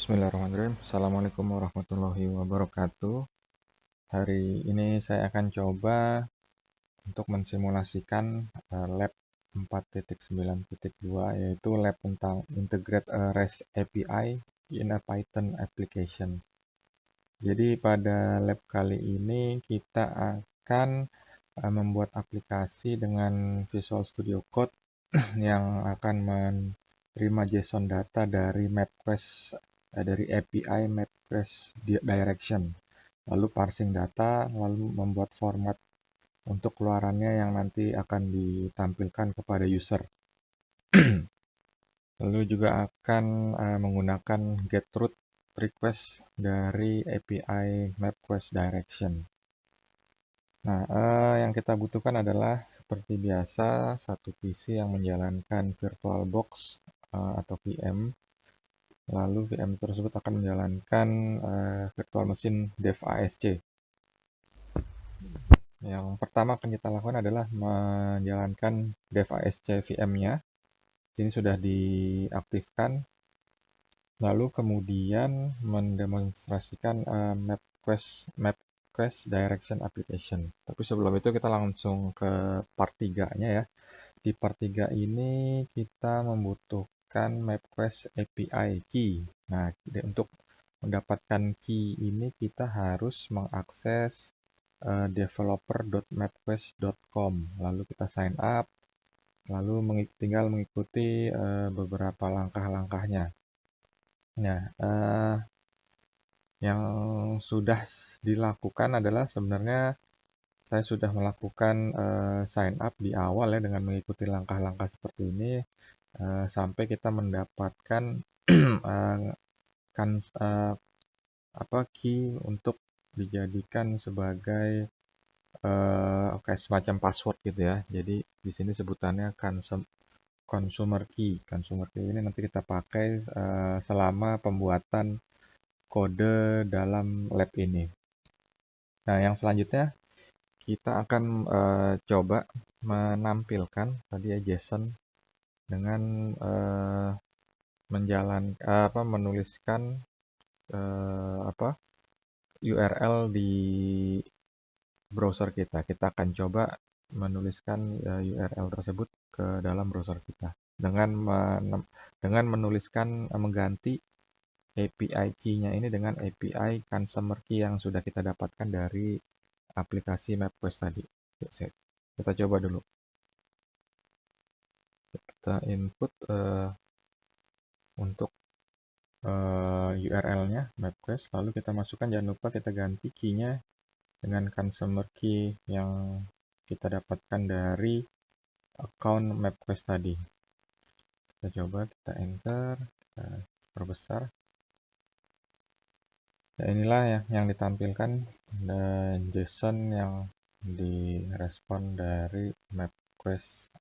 Bismillahirrahmanirrahim. Assalamualaikum warahmatullahi wabarakatuh. Hari ini saya akan coba untuk mensimulasikan lab 4.9.2, yaitu lab tentang Integrate a REST API in a Python application. Jadi pada lab kali ini kita akan membuat aplikasi dengan Visual Studio Code yang akan menerima JSON data dari MapQuest, dari API MapQuest Direction, lalu parsing data, lalu membuat format untuk keluarannya yang nanti akan ditampilkan kepada user. Lalu juga akan menggunakan GetRoot request dari API MapQuest Direction. Nah, yang kita butuhkan adalah seperti biasa satu PC yang menjalankan VirtualBox atau VM. Lalu VM tersebut akan menjalankan virtual machine dev ASC. Yang pertama akan kita lakukan adalah menjalankan dev ASC VM-nya. Ini sudah diaktifkan. Lalu kemudian mendemonstrasikan MapQuest Direction Application. Tapi sebelum itu kita langsung ke part 3-nya ya. Di part 3 ini kita membutuhkan MapQuest API key. Nah, untuk mendapatkan key ini kita harus mengakses developer.mapquest.com. Lalu kita sign up, lalu tinggal mengikuti beberapa langkah-langkahnya. Nah, yang sudah dilakukan adalah sebenarnya saya sudah melakukan sign up di awal ya dengan mengikuti langkah-langkah seperti ini sampai kita mendapatkan kan key untuk dijadikan sebagai kayak semacam password gitu ya. Jadi di sini sebutannya consumer key. Consumer key ini nanti kita pakai selama pembuatan kode dalam lab ini. Nah, yang selanjutnya kita akan coba menampilkan tadi ya JSON dengan menuliskan URL di browser kita. Kita akan coba menuliskan URL tersebut ke dalam browser kita dengan menuliskan mengganti API key-nya ini dengan API consumer key yang sudah kita dapatkan dari aplikasi MapQuest tadi. Kita coba dulu. Kita input untuk URL-nya MapQuest, lalu kita masukkan, jangan lupa kita ganti key-nya dengan consumer key yang kita dapatkan dari account MapQuest tadi. Kita coba, kita enter, kita perbesar. Nah, inilah yang ditampilkan dan JSON yang direspon dari MapQuest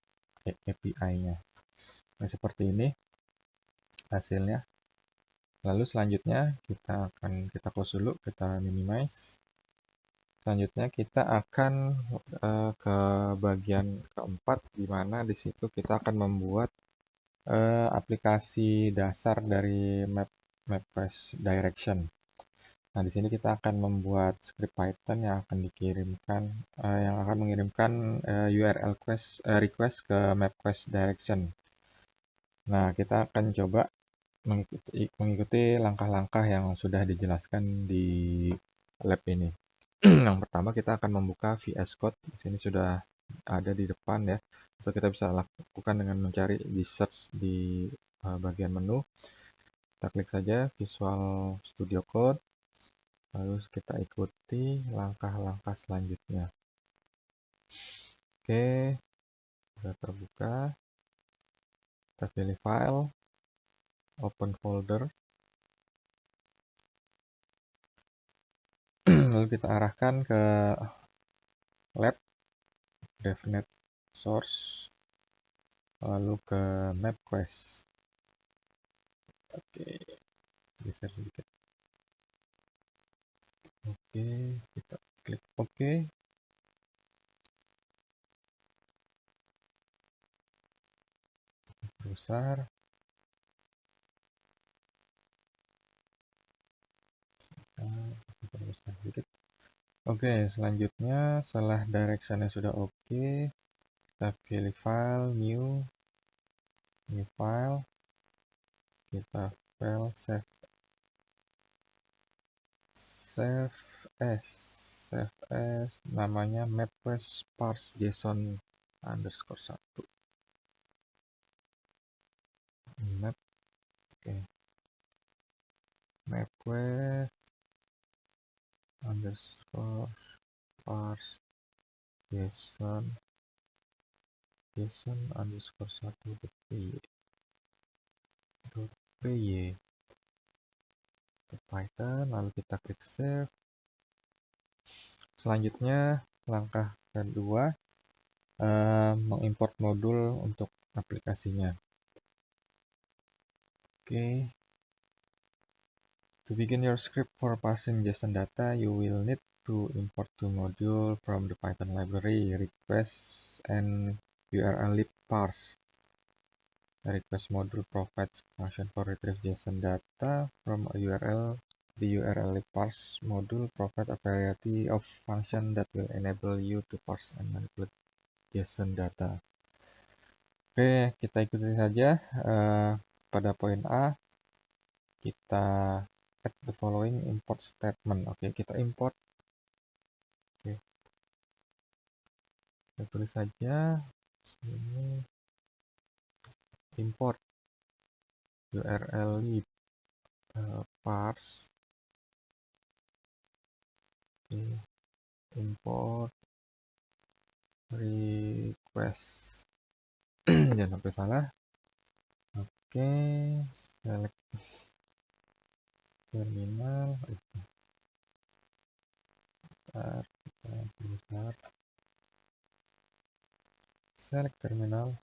API-nya. Nah, seperti ini hasilnya. Lalu selanjutnya kita close dulu, kita minimize. Selanjutnya kita akan ke bagian keempat, di mana di situ kita akan membuat aplikasi dasar dari MapQuest Direction. Nah, di sini kita akan membuat script Python yang akan dikirimkan, yang akan mengirimkan URL request ke MapQuest Direction. Nah, kita akan coba mengikuti langkah-langkah yang sudah dijelaskan di lab ini. Yang pertama kita akan membuka VS Code. Di sini sudah ada di depan ya. Atau kita bisa lakukan dengan mencari di search di bagian menu. Kita klik saja Visual Studio Code. Lalu kita ikuti langkah-langkah selanjutnya. Oke, sudah terbuka. Kita pilih file, open folder. Lalu kita arahkan ke lab, devnet source, lalu ke MapQuest. Oke, geser sedikit. Oke, kita klik OK. Besar. Oke, selanjutnya setelah directionnya sudah oke, kita pilih file, new file, kita file save as namanya mapquest parse json underscore 1 map, oke, mapquest underscore parse json underscore 1.py ke Python, lalu kita klik save. Selanjutnya langkah kedua, mengimport modul untuk aplikasinya. Oke, to begin your script for parsing JSON data, you will need to import two modules from the Python library, request and urllib parse. The request module provides function for retrieve JSON data from a URL. The urllib parse module provides a variety of functions that will enable you to parse and manipulate JSON data. Oke, kita ikuti saja. Pada poin A, kita add the following import statement. Oke, kita import. Oke, kita tulis saja ini import urllib parse. Oke, import request. Jangan sampai salah. Oke, select terminal. Kita select terminal.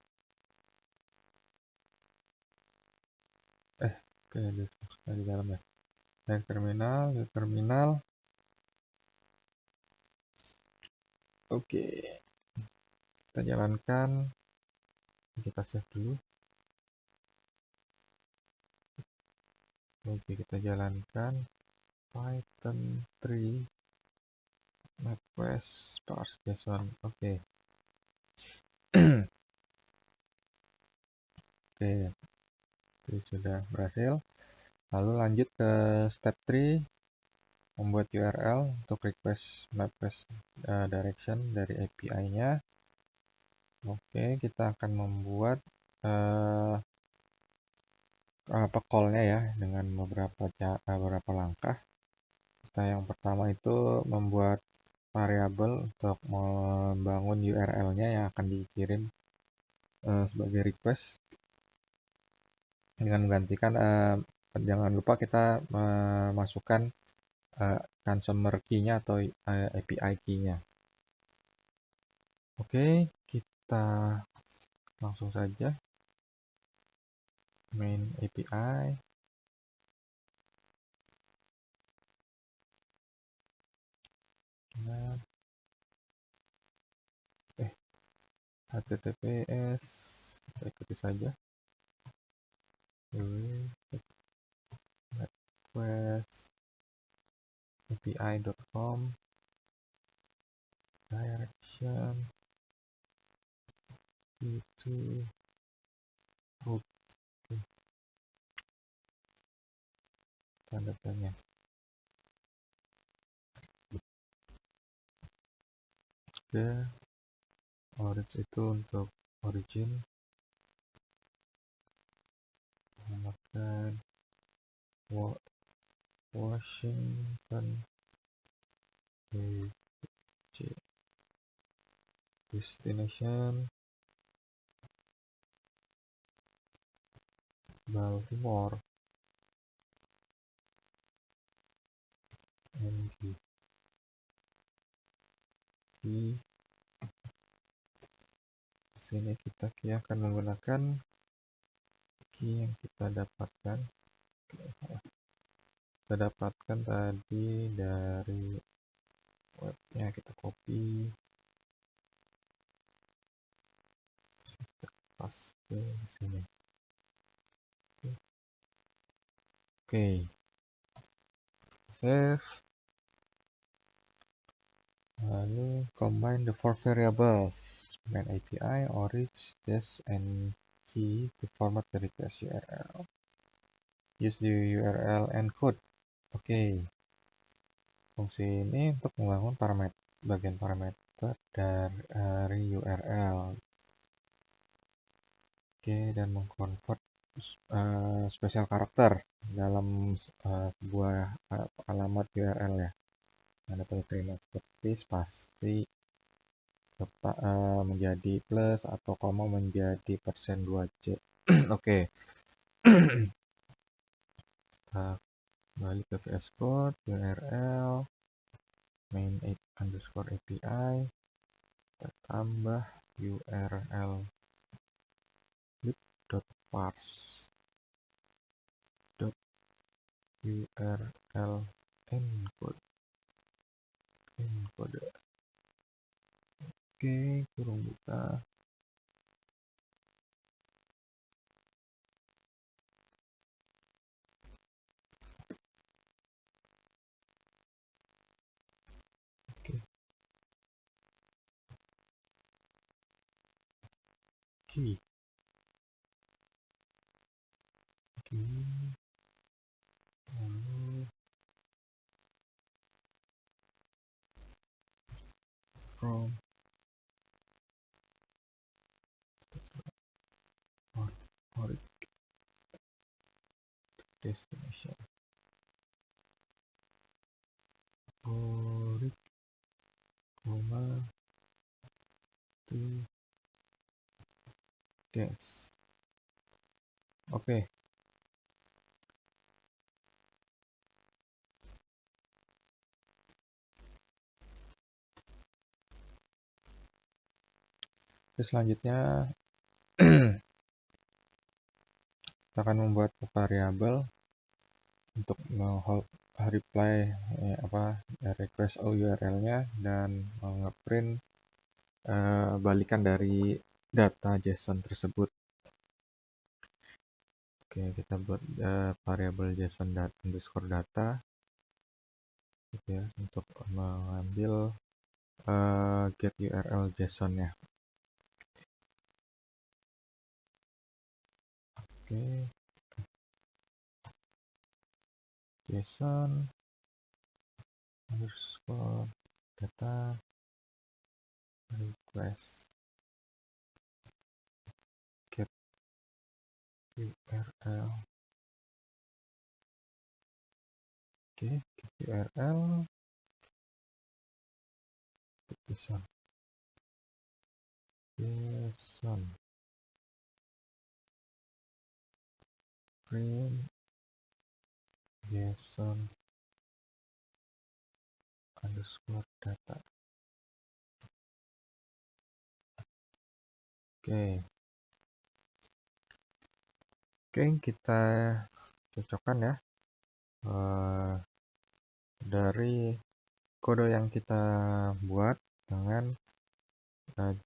Oke, di dalam ya. Select terminal. Oke, kita jalankan. Kita save dulu. Oke, kita jalankan Python 3 mapquest parse json. Oke. Oke, itu sudah berhasil. Lalu lanjut ke step 3, membuat URL untuk request mapquest direction dari API-nya. Oke, kita akan membuat call-nya ya dengan beberapa langkah. Kita yang pertama itu membuat variabel untuk membangun URL-nya yang akan dikirim sebagai request dengan menggantikan jangan lupa kita memasukkan consumer key-nya atau API key-nya. Oke, kita langsung saja main API. Nah, HTTPS, kita ikuti saja. Request api.com direction itu root tanda tanya. Oke, origin itu untuk origin, menggunakan Washington DC, destination Baltimore, NG. Di sini kita akan menggunakan key yang kita dapatkan tadi dari webnya. Kita copy, kita paste di sini. Oke, save. Lalu combine the four variables main API, orig, des, and key to format the request URL. Use the URL encode. Oke, fungsi ini untuk membangun bagian parameter dari URL. Oke, dan mengkonvert spesial karakter dalam sebuah alamat URL ya. Anda perlu terima seperti spasi menjadi plus atau koma menjadi %2c. Oke. Kita balik ke VS Code, URL, main underscore API, kita tambah URL lib.parse URL encode. Oke, kurung buka. Oke. Key. Lalu from orig destination. Orig, to des. Oke. Terus selanjutnya kita akan membuat variabel untuk reply request URL-nya dan ngeprint balikan dari data JSON tersebut. Oke, kita buat variabel JSON underscore data gitu ya, untuk mengambil get URL JSON-nya. Oke, JSON underscore data request get URL. Oke, get URL JSON print JSON underscore data. Oke, kita cocokkan ya dari kode yang kita buat dengan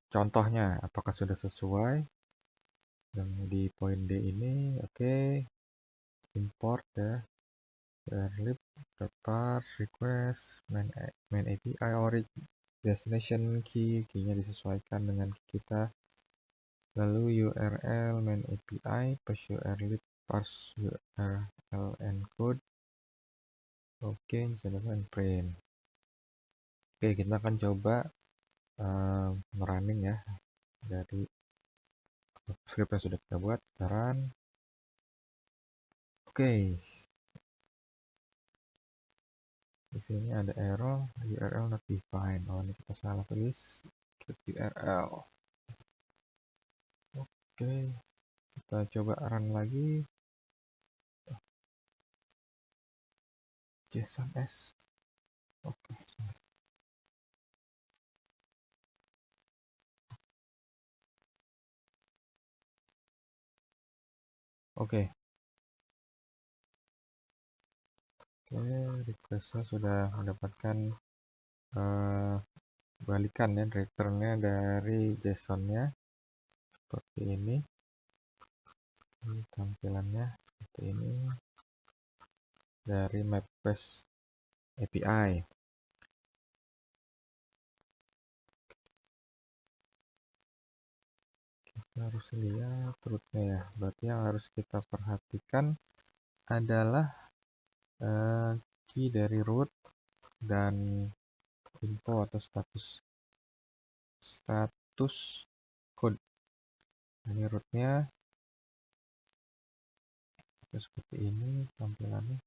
contohnya, apakah sudah sesuai. Dan di poin D ini, oke, import ya, lib parse request main API orig destination key-nya disesuaikan dengan key kita. Lalu URL main API plus URL parse URL encode. Oke, misalkan print. Oke, kita akan coba running ya dari script yang sudah kita buat. Run. Oke, di sini ada error URL not defined. Oh, ini kita salah tulis get URL. Oke, kita coba run lagi. JSON S. Oke. Oke, requestnya sudah mendapatkan balikan ya, returnnya dari JSON-nya seperti ini. Tampilannya seperti ini dari MapQuest API. harus lihat rootnya ya. Berarti yang harus kita perhatikan adalah key dari root dan info atau status code. Ini rootnya seperti ini tampilannya.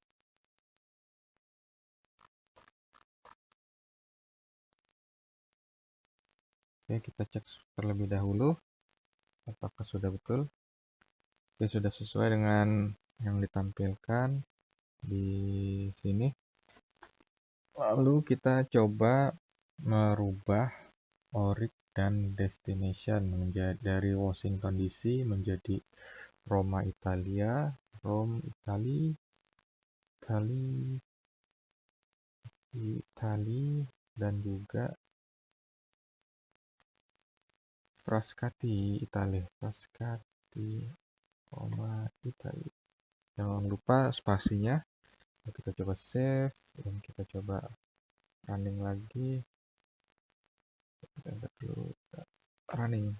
Oke, kita cek terlebih dahulu apakah sudah betul. Oke, sudah sesuai dengan yang ditampilkan di sini. Lalu kita coba merubah orig dan destination dari Washington DC menjadi Roma Italia, Rome Itali, dan juga Frascati Roma Itali. Jangan lupa spasinya. Kita coba save dan kita coba running lagi. Kita dulu running.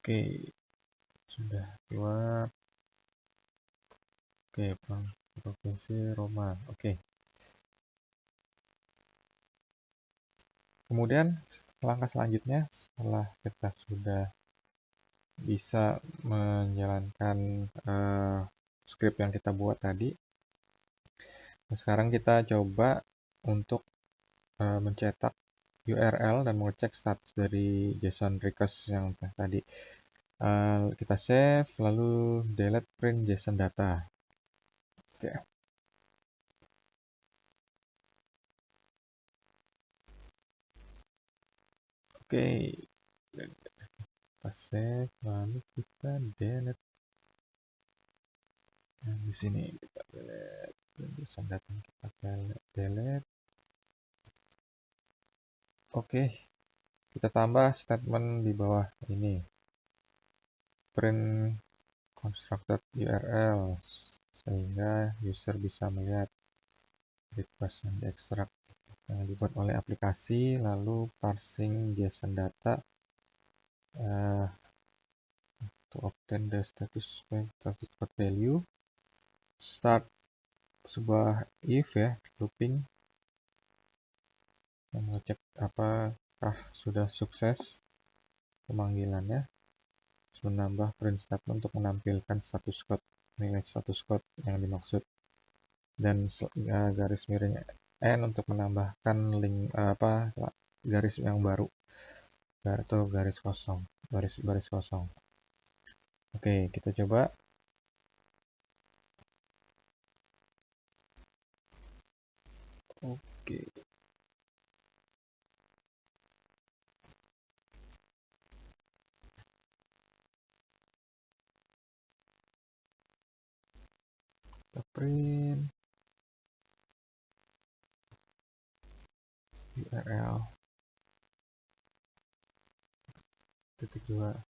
Oke, sudah keluar. Oke, provinsi Roma. Oke. Kemudian langkah selanjutnya setelah kita sudah bisa menjalankan script yang kita buat tadi, sekarang kita coba untuk mencetak URL dan mengecek status dari JSON request yang tadi. Kita save, lalu delete print JSON data. Oke. Oke. Kita save, lalu kita delete. Nah, di sini kita delete print JSON data, kita delete. Oke. Kita tambah statement di bawah ini. Print constructed URL sehingga user bisa melihat request yang diekstrak yang dibuat oleh aplikasi, lalu parsing JSON data to obtain the status code value, start sebuah if ya, looping yang mengecek apakah sudah sukses pemanggilannya, menambah print statement untuk menampilkan nilai status code yang dimaksud, dan garis miring n untuk menambahkan link garis yang baru atau garis kosong. Oke, kita coba. Oke. Kita print URL titik 2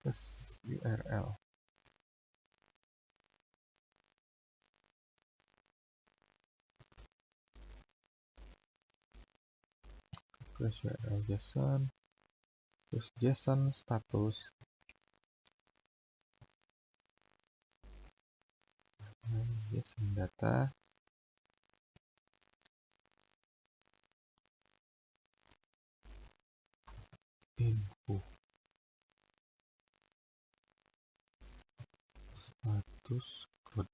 plus URL. Plus URL JSON, terus JSON status, JSON data, info, status code,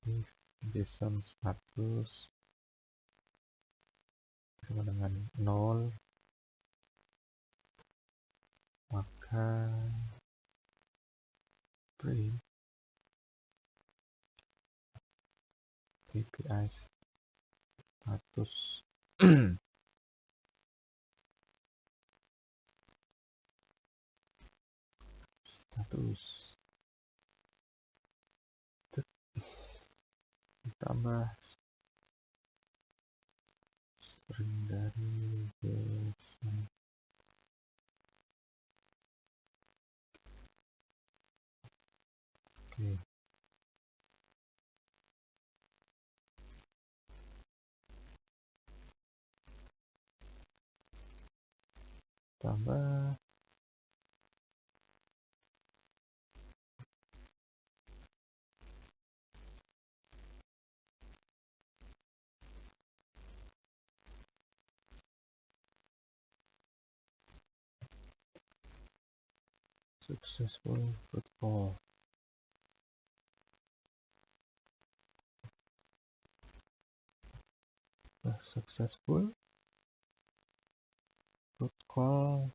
if JSON status sama dengan 0, maka print API status ditambah string dari JSON. Oke. tambah. Successful football. Successful football.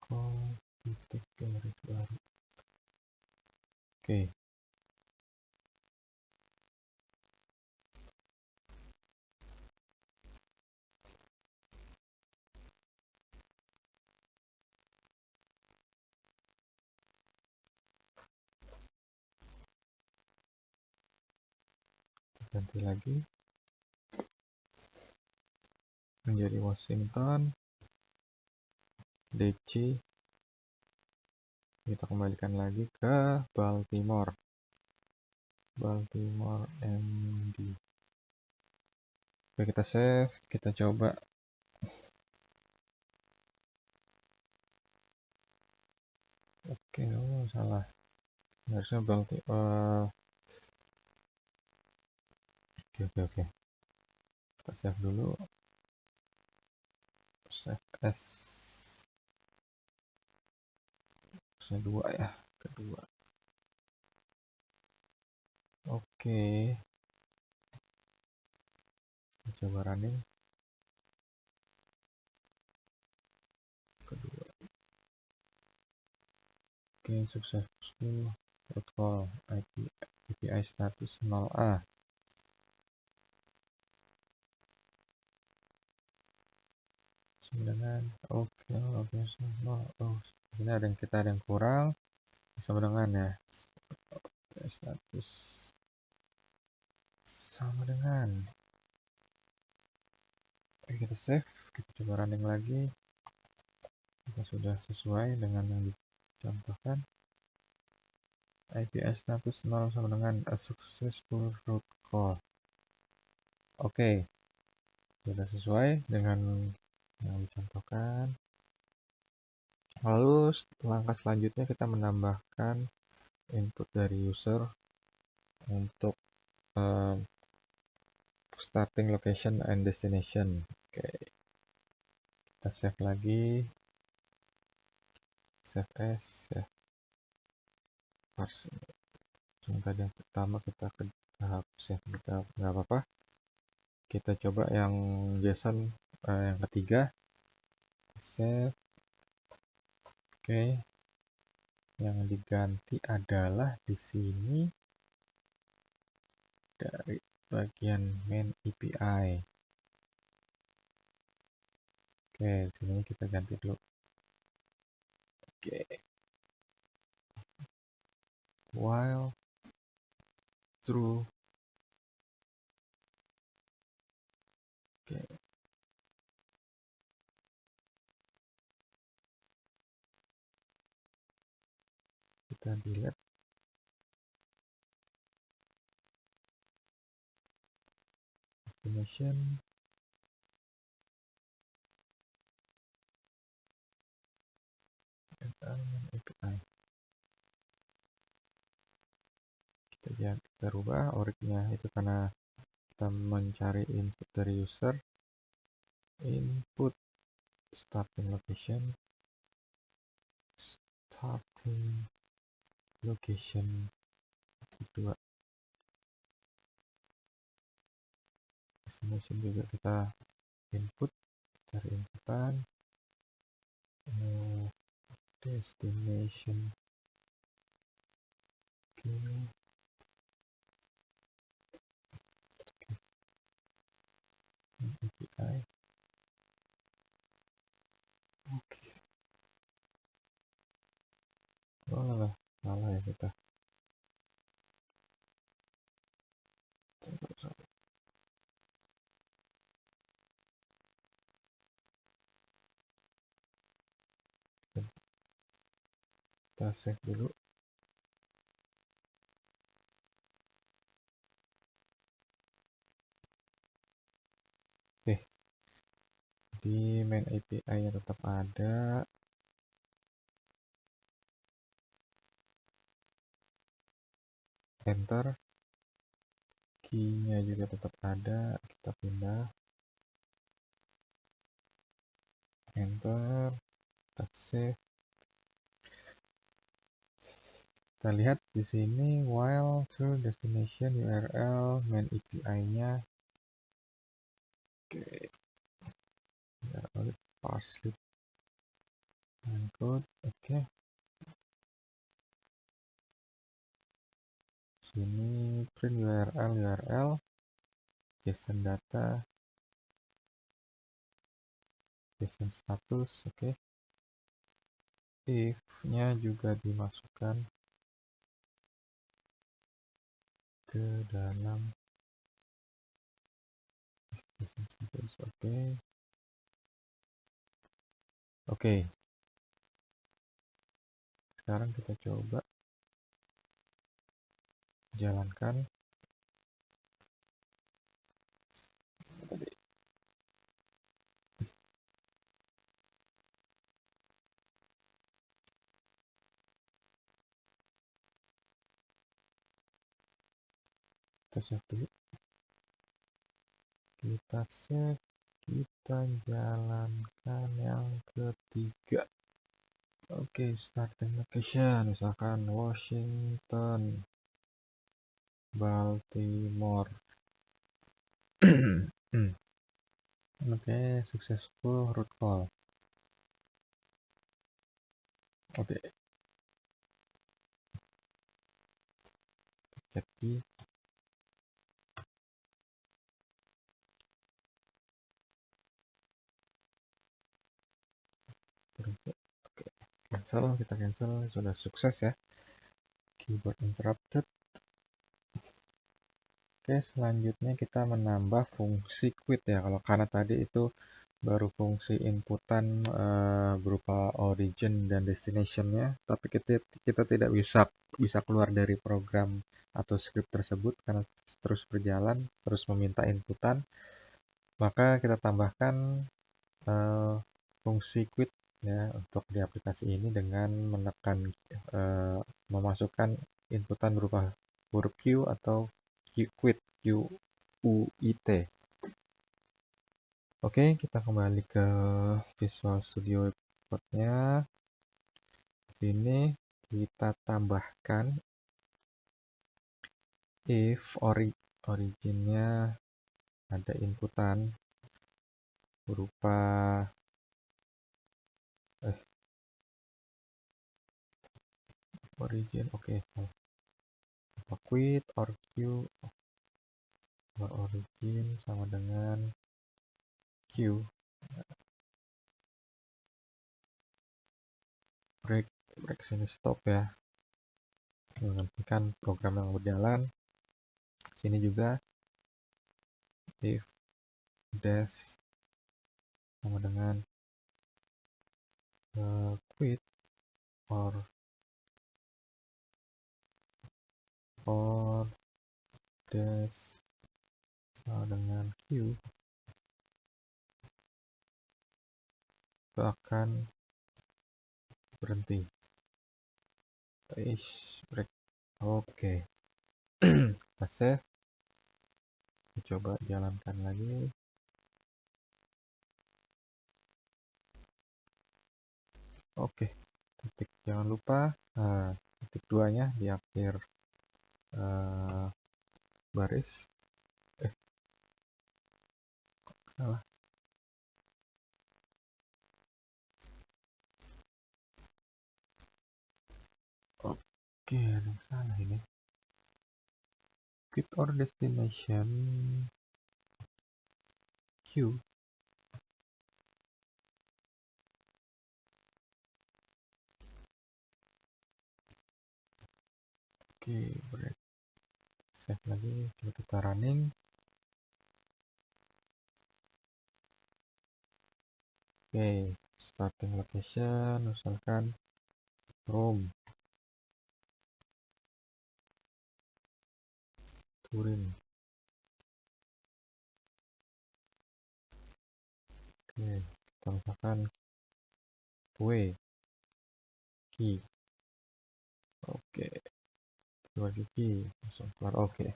Call titik garis baru. Oke. Ganti lagi menjadi Washington DC. Kita kembalikan lagi ke Baltimore MD. Oke, kita save, kita coba. Oke, salah, harusnya Baltimore. Oke, kita save dulu, save as kedua ya, kedua. Oke, kita coba running kedua. Oke, successful protocol API status 0A. Dengan oke, ini ada yang kurang, sama dengan ya, status sama dengan. Oke, kita save, kita coba running lagi. Kita sudah sesuai dengan yang dicontohkan. API status 0 sama dengan a successful root call. Oke, sudah sesuai dengan yang dicontohkan. Lalu langkah selanjutnya kita menambahkan input dari user untuk starting location and destination. Oke, kita save lagi, save as, save versi. Cuma tadi yang pertama kita hapus ya, kita nggak apa-apa. Kita coba yang JSON yang ketiga, save. Oke, yang diganti adalah di sini dari bagian main API. Oke, sini kita ganti dulu. Oke, while true. Oke, kita delete. Destination. API. Kita rubah orignya itu karena kita mencari input dari user. Input starting location kedua. Destination juga kita input dari inputan. Destination API. Oke. Oh, salah ya kita. Kita save dulu. Di main API-nya tetap ada. Enter. Key-nya juga tetap ada. Kita pindah. Enter. Kita save. Kita lihat di sini while to destination URL main API-nya. Oke. Parse code. Oke. Sini print URL JSON data, JSON status. Oke. If-nya juga dimasukkan ke dalam JSON status. Oke. Oke. Sekarang kita coba jalankan. Kita save dulu. Kita save. Kita jalankan yang ketiga. Oke, starting location. Misalkan Washington, Baltimore. Oke, successful root call. Oke. Cek key. Oke, cancel. Kita cancel. Sudah sukses ya. Keyboard interrupted. Oke, selanjutnya kita menambah fungsi quit ya. Kalau karena tadi itu baru fungsi inputan berupa origin dan destination-nya, tapi kita tidak bisa keluar dari program atau script tersebut karena terus berjalan, terus meminta inputan. Maka kita tambahkan fungsi quit ya untuk di aplikasi ini dengan menekan memasukkan inputan berupa huruf Q atau quit, QUIT. Oke, kita kembali ke Visual Studio Code-nya. Sini kita tambahkan if originnya ada inputan berupa origin. Oke, apa quit or Q or origin sama dengan Q. break sini stop ya, menghentikan program yang berjalan. Sini juga if dash sama dengan quit or dash sama dengan Q, itu akan berhenti. Break. Oke. Kita save. Kita coba jalankan lagi. Oke. Titik, jangan lupa titik 2-nya di akhir baris. Salah. Oke, ada yang salah ini. Quit or destination Q. Oke, break. Save lagi, coba kita running. Oke, starting location misalkan Rome, Turin. Oke. atau misalkan kue key. Oke, keyword key langsung keluar. Oke,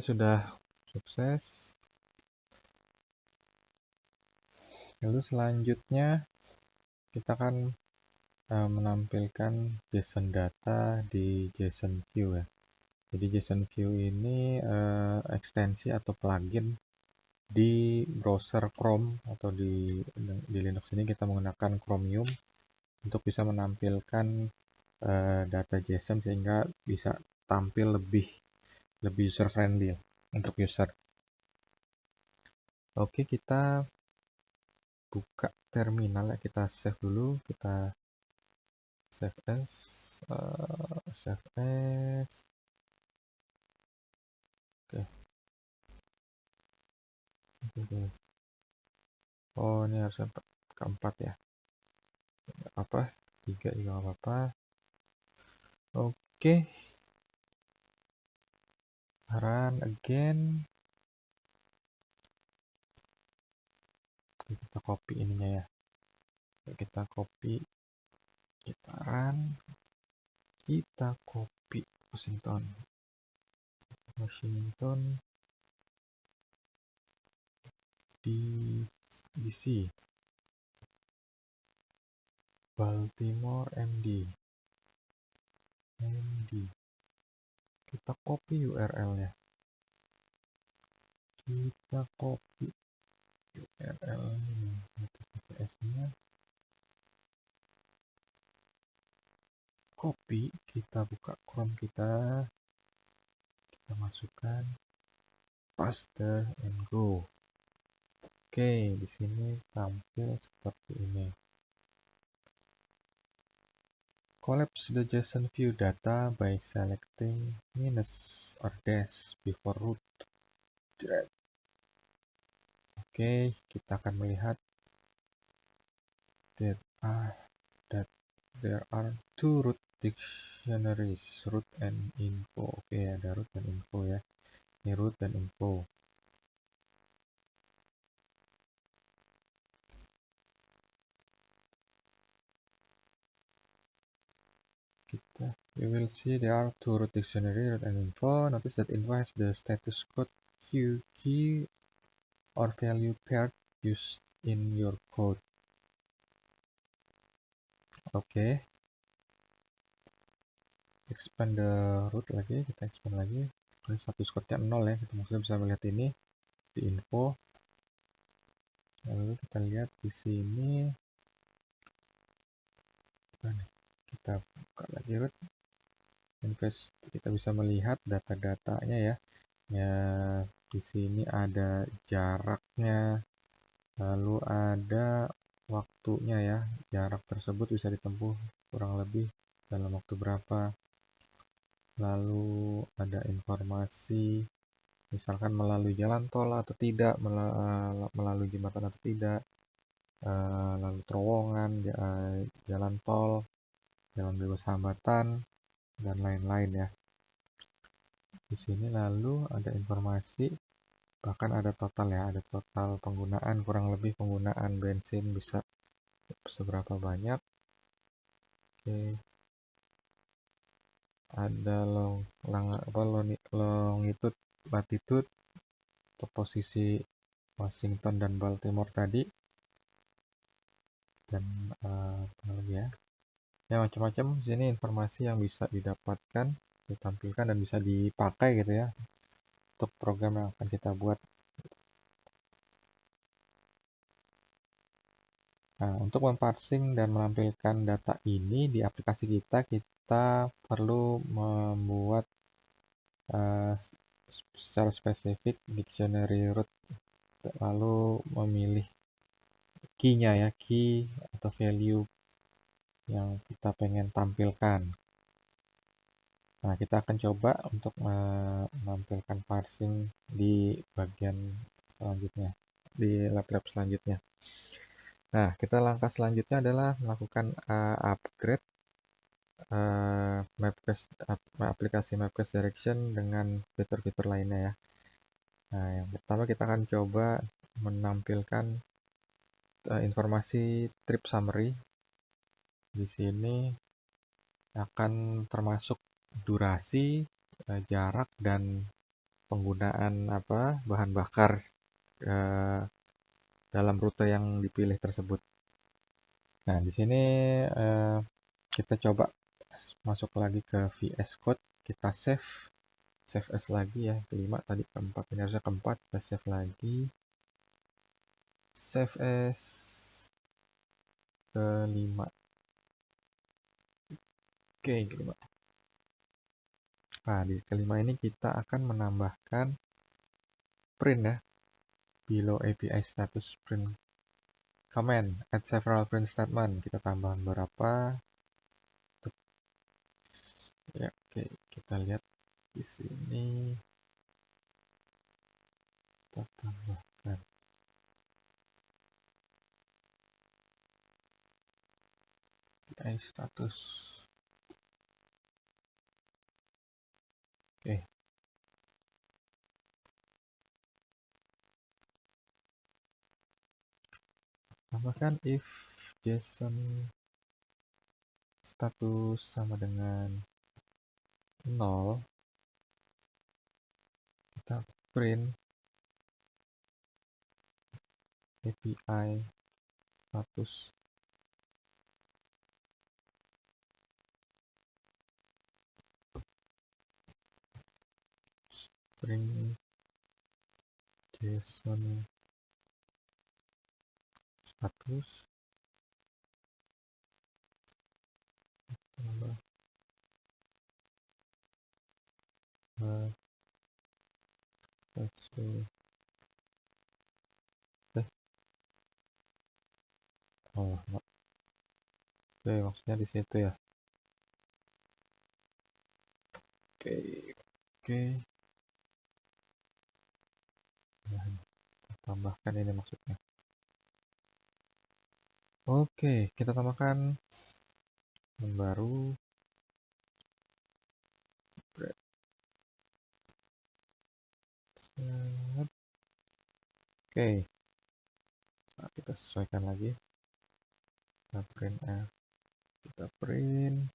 sudah sukses. Lalu selanjutnya kita akan menampilkan JSON data di JSON View ya. Jadi JSON View ini ekstensi atau plugin di browser Chrome atau di Linux ini kita menggunakan Chromium untuk bisa menampilkan data JSON sehingga bisa tampil lebih user friendly untuk user. Oke, kita buka terminal ya, kita save dulu, kita save as, oke. Oh, ini harus keempat ya, apa 3 juga nggak apa-apa. Oke, run again. Kita copy ininya ya, kita copy, kita run, kita copy Washington DC, Baltimore MD, kita copy URL-nya, kita copy URL ini, HTTPS-nya, copy, kita buka Chrome kita masukkan, paste and go. Oke, di sini tampil seperti ini. Collapse the JSON view data by selecting minus or dash before root. Oke, kita akan melihat there are two root dictionaries, root and info. Oke, ada root dan info ya. Ini root dan info. We will see there are two root dictionary, root and info. Notice that info has the status code key or value paired used in your code. Oke. Expand the root lagi, kita expand lagi. Ini status code-nya 0 ya, kita maksudnya bisa melihat ini di info. Lalu kita lihat di sini. Kita buka lagi root. Invest, kita bisa melihat data-datanya ya. Ya, di sini ada jaraknya, lalu ada waktunya ya. Jarak tersebut bisa ditempuh kurang lebih dalam waktu berapa. Lalu ada informasi, misalkan melalui jalan tol atau tidak, melalui jembatan atau tidak, lalu terowongan, jalan tol, jalan bebas hambatan, dan lain-lain ya. Di sini lalu ada informasi, bahkan ada total ya, ada total penggunaan, kurang lebih penggunaan bensin bisa seberapa banyak. Oke. Ada longitude, latitude untuk posisi Washington dan Baltimore tadi, dan apa lagi ya, macam-macam. Di sini informasi yang bisa didapatkan, ditampilkan, dan bisa dipakai gitu ya untuk program yang akan kita buat. Nah, untuk memparsing dan menampilkan data ini di aplikasi kita perlu membuat secara spesifik dictionary root, lalu memilih key-nya ya, key atau value yang kita pengen tampilkan. Nah, kita akan coba untuk menampilkan parsing di bagian selanjutnya, di lab selanjutnya. Nah, langkah selanjutnya adalah melakukan upgrade aplikasi MapQuest Direction dengan fitur-fitur lainnya ya. Nah, yang pertama kita akan coba menampilkan informasi trip summary. Di sini akan termasuk durasi, jarak, dan penggunaan bahan bakar dalam rute yang dipilih tersebut. Nah, di sini kita coba masuk lagi ke VS Code, kita save as lagi ya, kelima tadi keempat, ini harusnya keempat, kita save lagi, save as kelima. Oke, kelima. Nah, di kelima ini kita akan menambahkan print ya, below API status print comment, add several print statement. Kita tambah berapa? Ya, oke, kita lihat di sini. Kita tambahkan API status. Oke. Tambahkan if JSON status sama dengan 0, kita print API status string JSON status tambah oh, oke, maksudnya di situ ya. Oke, nah, tambahkan ini maksudnya. Oke, kita tambahkan yang baru. Oke, nah, kita sesuaikan lagi. Kita print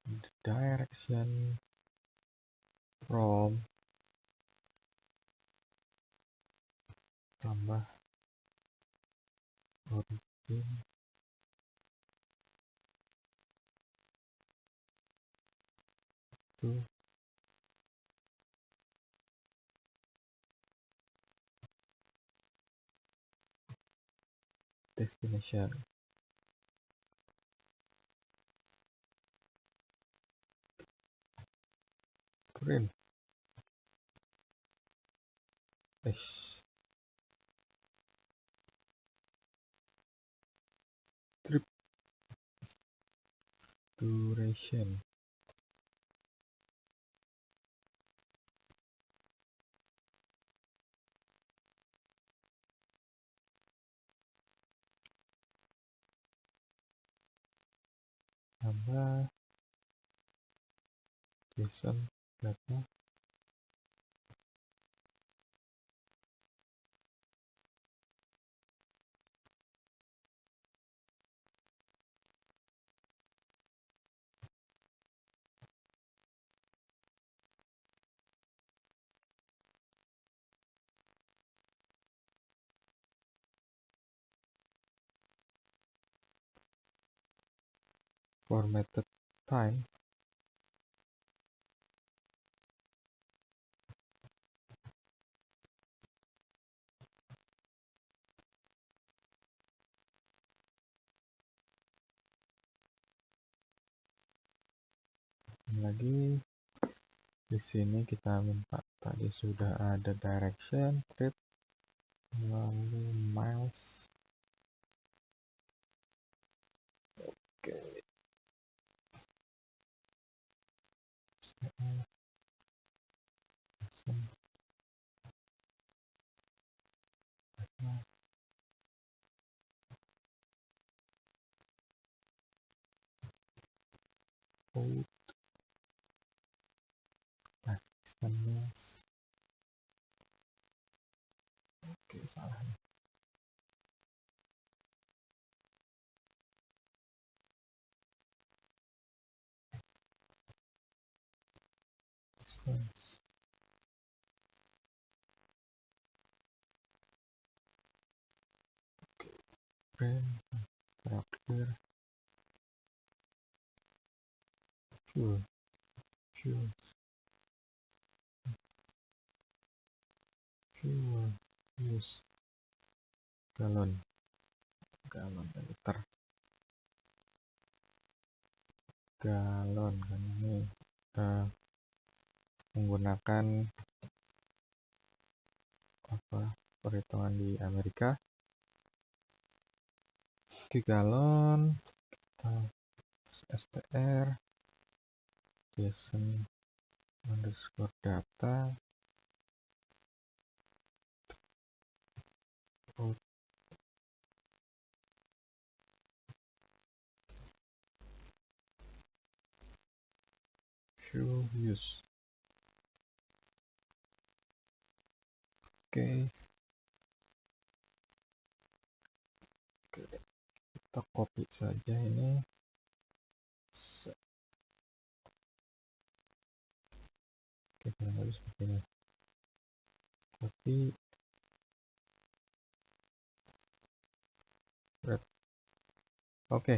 the direction from tambah origin to destination. Print trip duration. Tambah JSON data formatted time. Lagi di sini kita minta tadi sudah ada direction, trip, lalu miles. Oke. Code oke, salah nih. Print terakhir fuel use galon liter galon kan ini menggunakan perhitungan di Amerika. Galon str JSON underscore data fuel use. Oke, kita copy saja ini. Oke, kurang lebih seperti ini. Copy. Oke.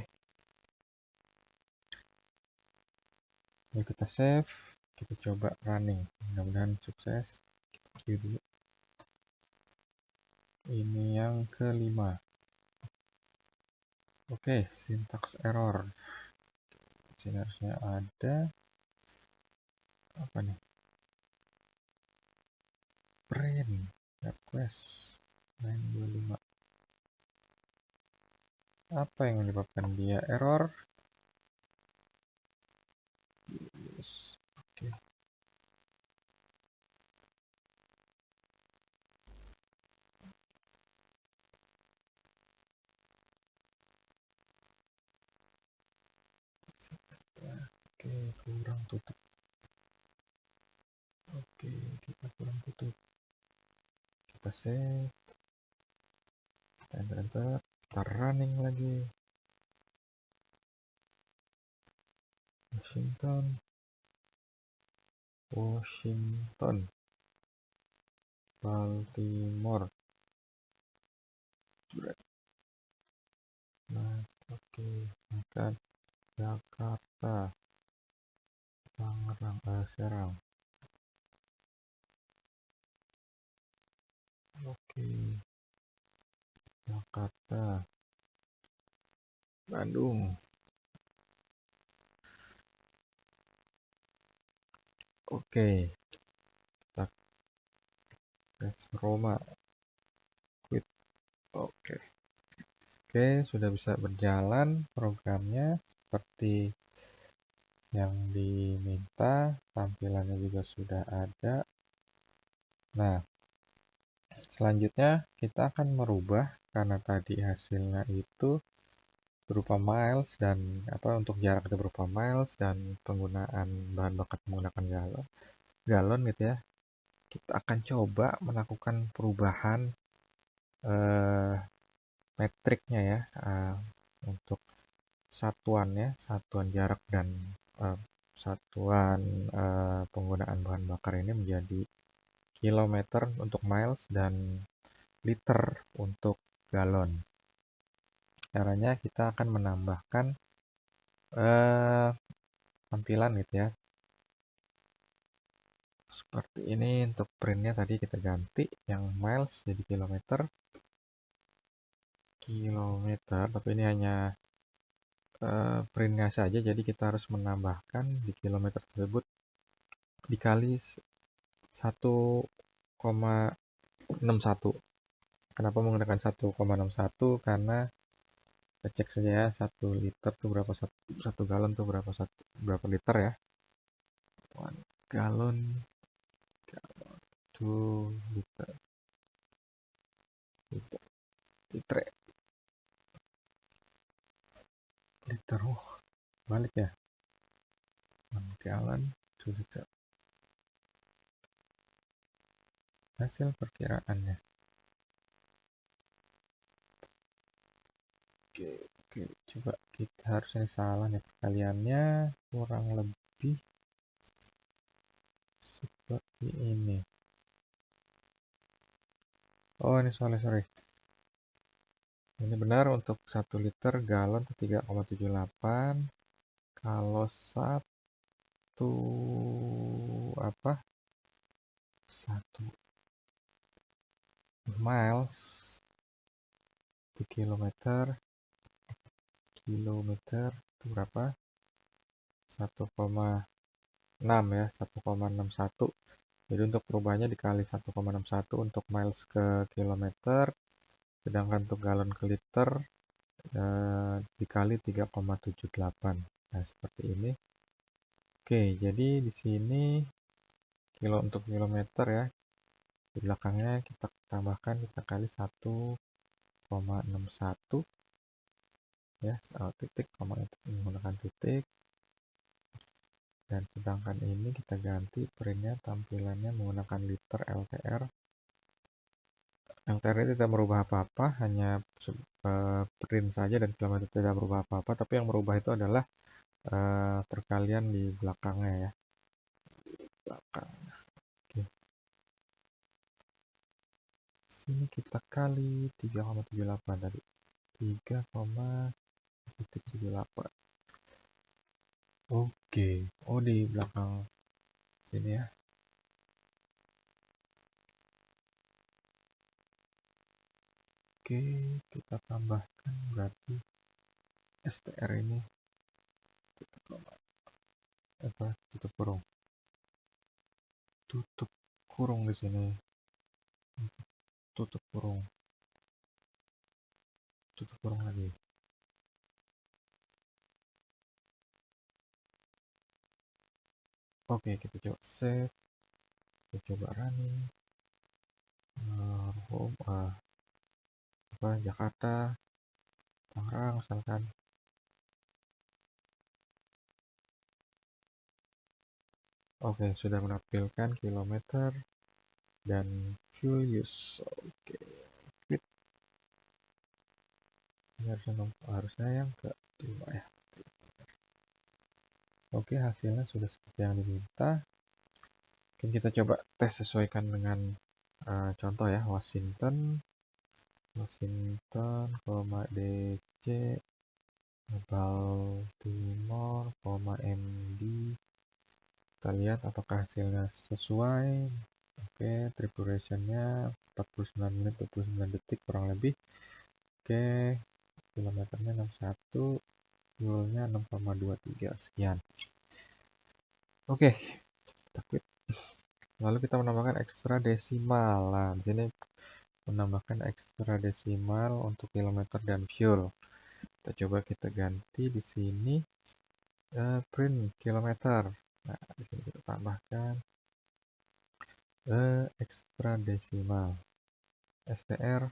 Ini kita save, kita coba running. Mudah-mudahan sukses. Kita dulu. Ini yang kelima. Oke, syntax error. Sini harusnya ada apa nih? Print request 925. Apa yang menyebabkan dia error? Oke. Oke, kurang tutup. Oke, kita kurang tutup. Kita save. Kita enter. Kita running lagi. Washington, Baltimore. Nah, oke, maka Jakarta, Tangerang, Serang. Oke, Jakarta, Bandung. Oke, kita tes Roma. Quit. Oke, sudah bisa berjalan programnya seperti yang diminta. Tampilannya juga sudah ada. Nah, selanjutnya kita akan merubah karena tadi hasilnya itu berupa miles dan untuk jarak itu berupa miles dan penggunaan bahan bakar menggunakan galon gitu ya. Kita akan coba melakukan perubahan metriknya ya untuk satuan jarak dan satuan penggunaan bahan bakar ini menjadi kilometer untuk miles dan liter untuk galon. Caranya kita akan menambahkan tampilan gitu ya. Seperti ini untuk printnya tadi kita ganti yang miles jadi kilometer, tapi ini hanya printnya saja, jadi kita harus menambahkan di kilometer tersebut dikali 1,61. Kenapa menggunakan 1,61? Karena kita cek saja ya, 1 liter tuh berapa, 1 galon tuh berapa liter ya. 1 galon 2 liter balik ya, 1 galon 2 liter. Hasil perkiraannya. Oke, coba kita harusnya salah nih perkaliannya, kurang lebih ini. Oh, ini sorry. Ini benar untuk 1 liter galon 3,78. Kalau 1 apa? 1 miles di kilometer itu berapa? 1,6 ya, 1,61. Jadi untuk perubahannya dikali 1,61 untuk miles ke kilometer, sedangkan untuk galon ke liter dikali 3,78. Nah, seperti ini. Oke, jadi di sini untuk kilometer ya, di belakangnya kita tambahkan, kita kali 1,61 ya, titik, menggunakan titik. Dan sedangkan ini kita ganti printnya, tampilannya menggunakan liter LTR. LTR ini tidak merubah apa-apa, hanya print saja dan kilometer tidak berubah apa-apa, tapi yang merubah itu adalah perkalian di belakangnya ya. Belakang. Oke. Sini kita kali 3,78 tadi. 3,78. Oke. Oh, di belakang sini ya. Oke, kita tambahkan berarti STR ini tutup kurung di sini, tutup kurung lagi. Oke, kita coba save, kita coba running. Home Jakarta, Tangerang misalkan. Oke, sudah menampilkan kilometer dan fuel use. Oke, quit. Ini harusnya yang kedua ya. Oke, hasilnya sudah seperti yang diminta. Mungkin kita coba tes sesuaikan dengan contoh ya, Washington, DC, Baltimore, MD. Kita lihat apakah hasilnya sesuai. Oke, trip duration-nya 49 menit 29 detik kurang lebih. Oke, kilometernya 61, fuelnya 6,23 sekian. Oke, kita quit. Lalu kita menambahkan ekstra desimal. Nah, di sini menambahkan ekstra desimal untuk kilometer dan fuel. Kita ganti di sini print kilometer. Nah, di sini kita tambahkan ekstra desimal. STR.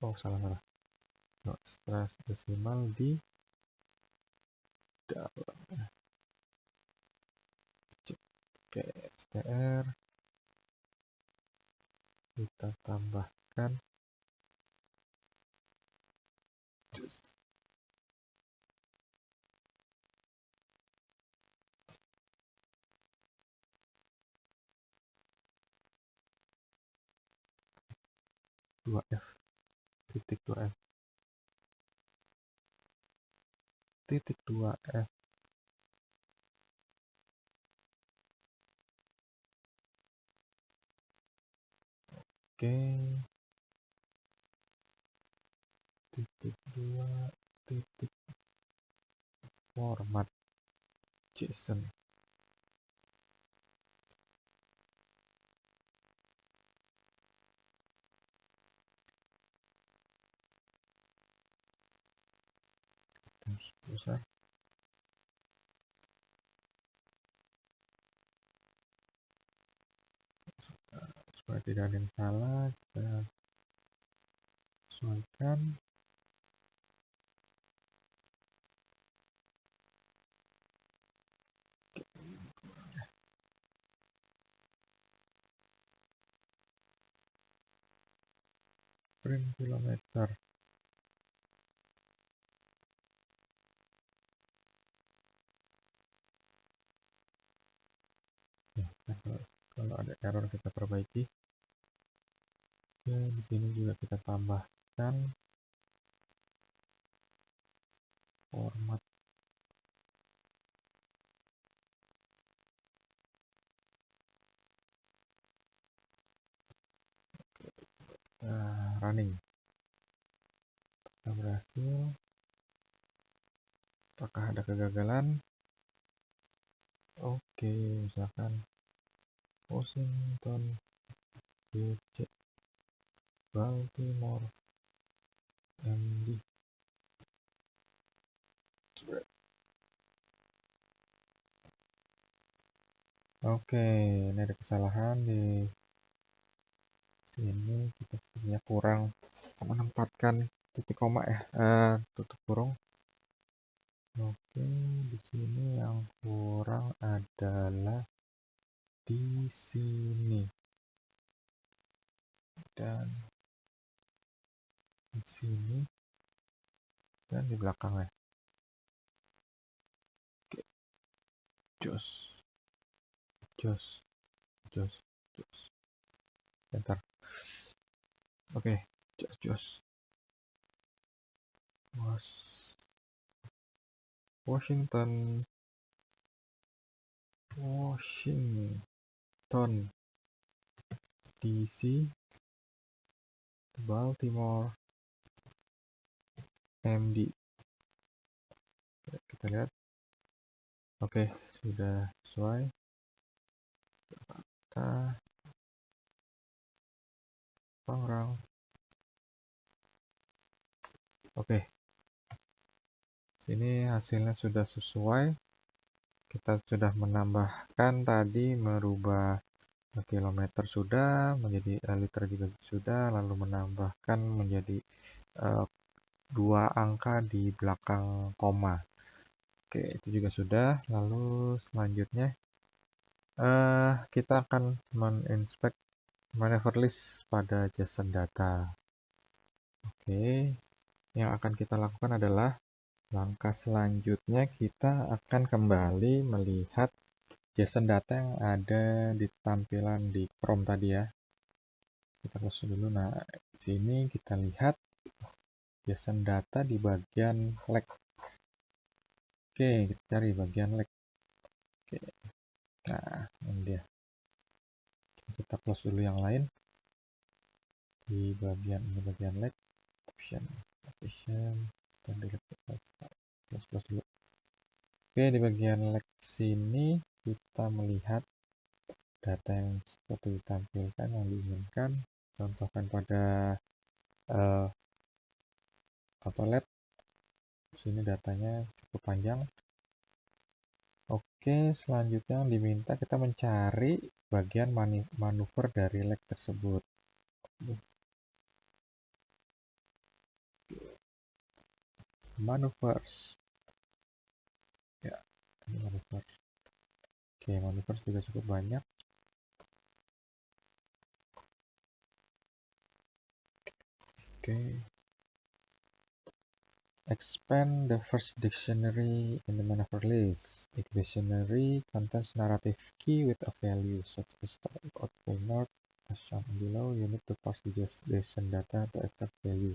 Oh, salah. Ekstra desimal di dalam. Oke, STR. Kita tambahkan 2F, titik 2F, titik 2F. Oke, titik 2, titik format JSON. Besar. Supaya tidak ada yang salah, kita sesuaikan. Print kilometer. Kalau ada error kita perbaiki. Oke, di sini juga kita tambahkan format. Running. Kita berhasil. Apakah ada kegagalan? Oke, misalkan Washington DC Baltimore MD. Oke, ini ada kesalahan di sini. Kita sebenarnya kurang menempatkan titik koma ya, tutup kurung. Oke, di sini yang kurang adalah di sini dan di sini dan di belakang ya. Oke, jos. Bentar. Oke, jos. Washington DC Baltimore MD. Kita lihat. Oke, sudah sesuai. Kita Tangerang. Oke, sini hasilnya sudah sesuai. Kita sudah menambahkan tadi, merubah kilometer sudah, menjadi liter juga sudah, lalu menambahkan menjadi 2 angka di belakang koma. Oke, itu juga sudah. Lalu selanjutnya kita akan meninspect maneuver list pada JSON data. Oke, yang akan kita lakukan adalah langkah selanjutnya kita akan kembali melihat JSON data yang ada di tampilan di Chrome tadi ya. Kita close dulu. Nah, di sini kita lihat JSON data di bagian leg. Oke, kita cari bagian leg. Oke. Nah, ini dia. Kita close dulu yang lain. Di bagian ini bagian leg, option, dan delete. Close dulu. Oke, di bagian leg sini kita melihat data yang seperti ditampilkan yang diinginkan. Contohkan pada lab. Sini datanya cukup panjang. Oke, selanjutnya yang diminta kita mencari bagian manuver dari leg tersebut. Maneuvers. Ya, ini maneuvers. Oke, maneuvers juga cukup banyak. Oke. Expand the first dictionary in the maneuver list. Each dictionary contains narrative key with a value, such as start, output, north, as shown below. You need to parse the JSON data to extract value.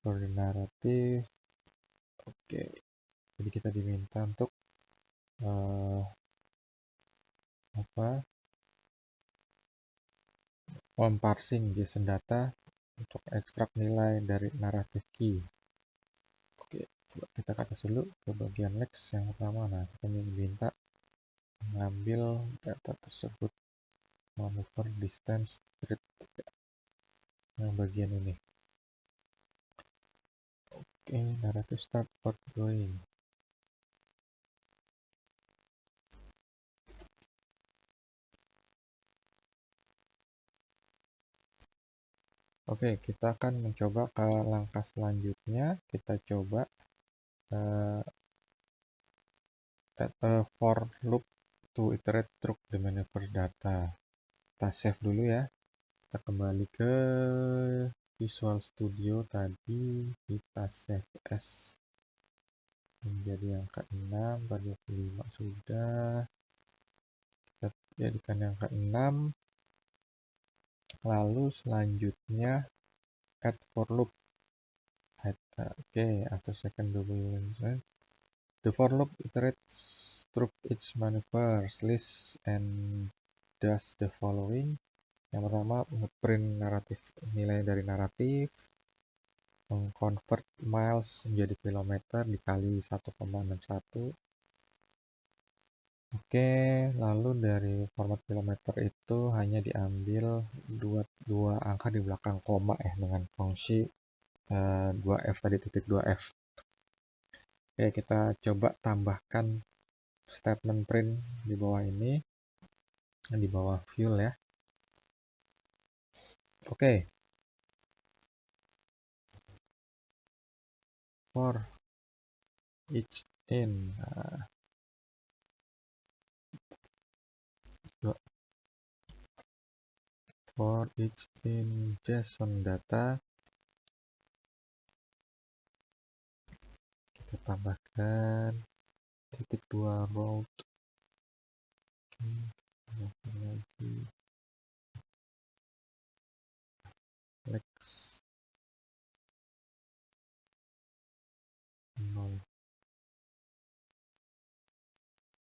For the narrative, oke. Jadi kita diminta untuk memparsing JSON data untuk ekstrak nilai dari narrative key. Oke, coba kita ke atas dulu ke bagian next yang pertama. Nah, kita diminta mengambil data tersebut, maneuver distance street yang bagian ini. Oke, narrative start outgoing. Oke, kita akan mencoba ke langkah selanjutnya. Kita coba for loop to iterate through the maneuver data. Kita save dulu ya. Kita kembali ke Visual Studio tadi, kita save as menjadi angka 6, 25 sudah. Kita jadikan yang ke-6. Lalu selanjutnya add for loop. Oke, after second double instance, the for loop iterates through each maneuvers list and does the following. Yang pertama, ngeprint naratif, nilai dari naratif, mengconvert miles menjadi kilometer dikali 1,61. Oke, lalu dari format kilometer itu hanya diambil dua angka di belakang koma ya, dengan fungsi 2F tadi, titik 2F. Oke, kita coba tambahkan statement print di bawah ini, di bawah fuel ya. Oke, for each in, for each in JSON data, kita tambahkan titik 2 route. Lagi lex 0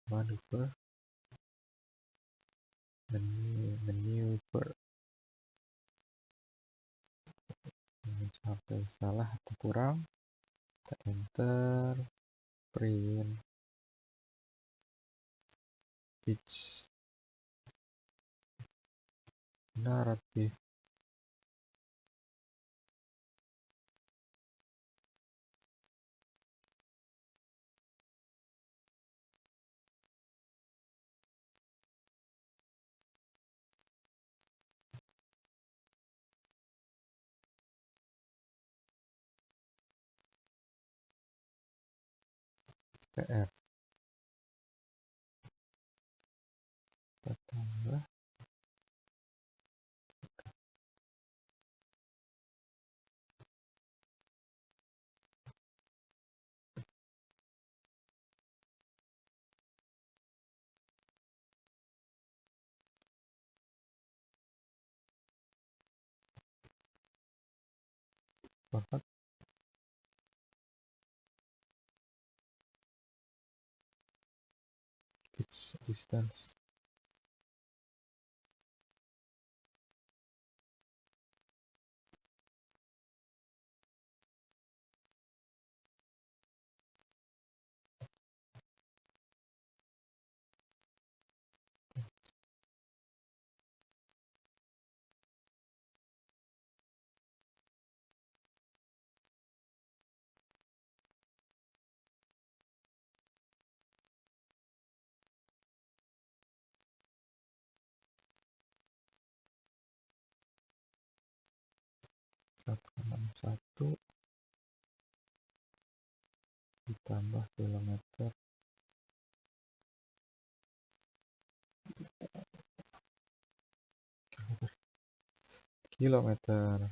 maneuver maneuver. Jangan sampai salah atau kurang. Kita enter, print each naratif PR. Kita tambah format each distance. Satu ditambah kilometer kilometer.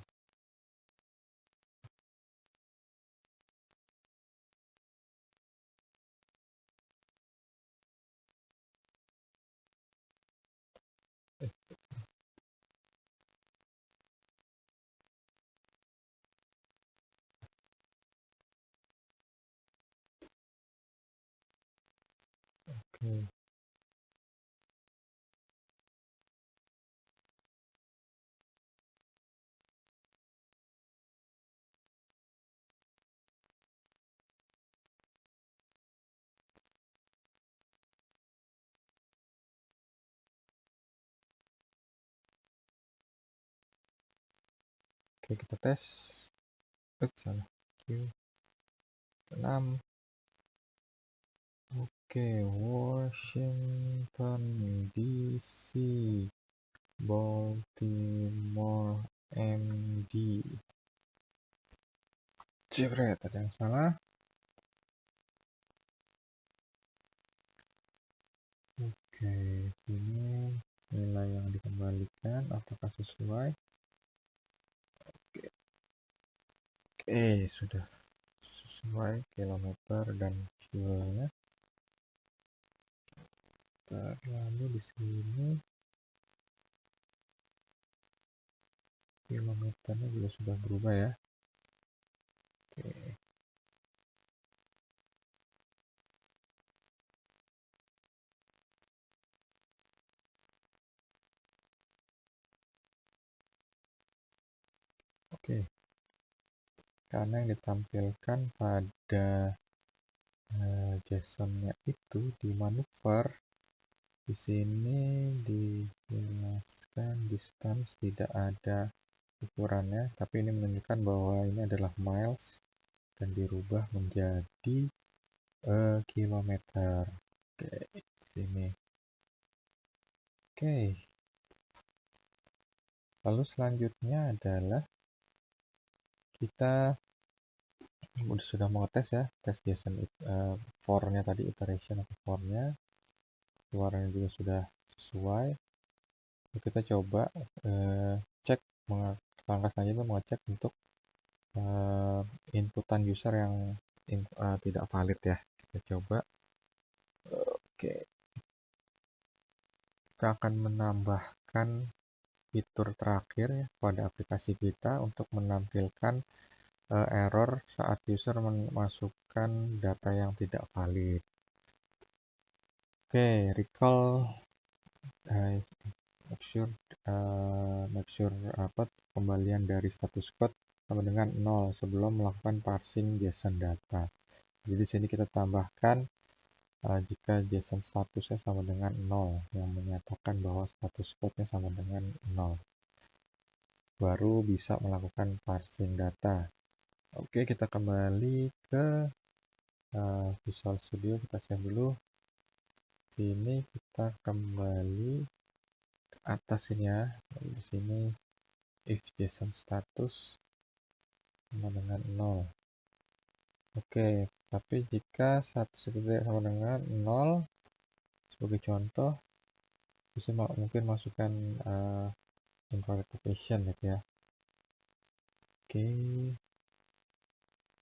Oke, kita tes. Salah. Q6. Oke, Washington DC, Baltimore MD. Jebret, ada yang salah. Oke, ini nilai yang dikembalikan apakah sesuai? Oke, sudah sesuai kilometer dan fuelnya. Lalu di sini kilometernya juga sudah berubah ya. Oke. Oke. Karena yang ditampilkan pada JSON-nya itu di manuver, di sini dijelaskan distance tidak ada ukurannya, tapi ini menunjukkan bahwa ini adalah miles dan dirubah menjadi kilometer. Oke, sini. Oke. Lalu selanjutnya adalah kita sudah mau tes ya, tes JSON for-nya tadi, iteration atau for-nya, keluarannya juga sudah sesuai. Kita coba cek, langkah selanjutnya mengecek untuk inputan user yang tidak valid ya. Kita coba. Oke. Kita akan menambahkan fitur terakhir ya pada aplikasi kita untuk menampilkan error saat user memasukkan data yang tidak valid. Oke, recall make sure apa kembalian dari status code sama dengan 0 sebelum melakukan parsing JSON data. Jadi di sini kita tambahkan jika JSON statusnya sama dengan 0 yang menyatakan bahwa status code-nya sama dengan 0. Baru bisa melakukan parsing data. Oke, kita kembali ke Visual Studio, kita save dulu. Sini kita kembali ke atas ini ya. Di sini if JSON status sama dengan 0. Oke, tapi jika status itu tidak sama dengan 0, sebagai contoh, bisa mungkin masukkan invalid location gitu ya. Oke.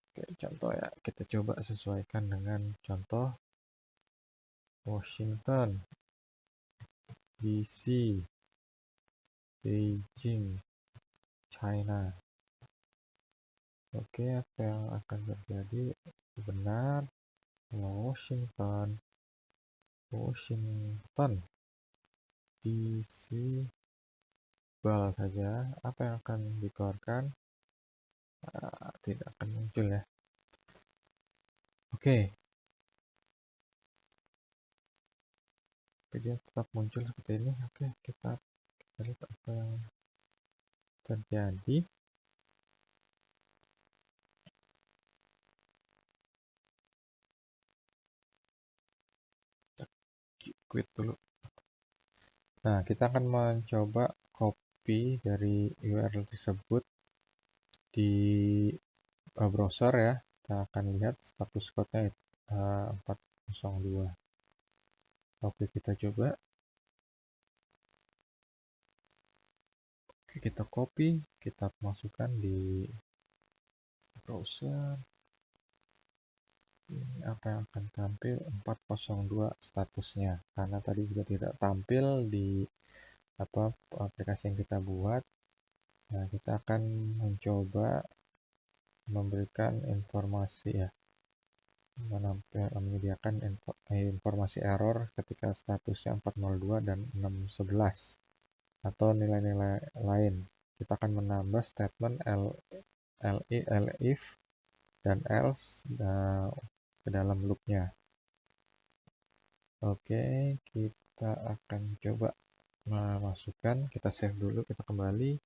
Oke, contoh ya, kita coba sesuaikan dengan contoh Washington DC, Beijing, China. Oke, apa yang akan terjadi? Benar, Washington, DC, bal saja. Apa yang akan dikeluarkan? Tidak akan muncul ya. Oke. Dia tetap muncul seperti ini. Oke, kita lihat apa yang terjadi. Quit dulu. Nah, kita akan mencoba copy dari URL tersebut di browser ya. Kita akan lihat status code-nya 402. Oke, kita coba. Oke, kita copy, kita masukkan di browser. Ini apa yang akan tampil? 402 statusnya, karena tadi juga tidak tampil di aplikasi yang kita buat. Nah, kita akan mencoba memberikan informasi ya, menyediakan informasi error ketika statusnya 402 dan 611 atau nilai-nilai lain. Kita akan menambah statement if dan else ke dalam loopnya. Oke, kita akan coba memasukkan, kita save dulu, kita kembali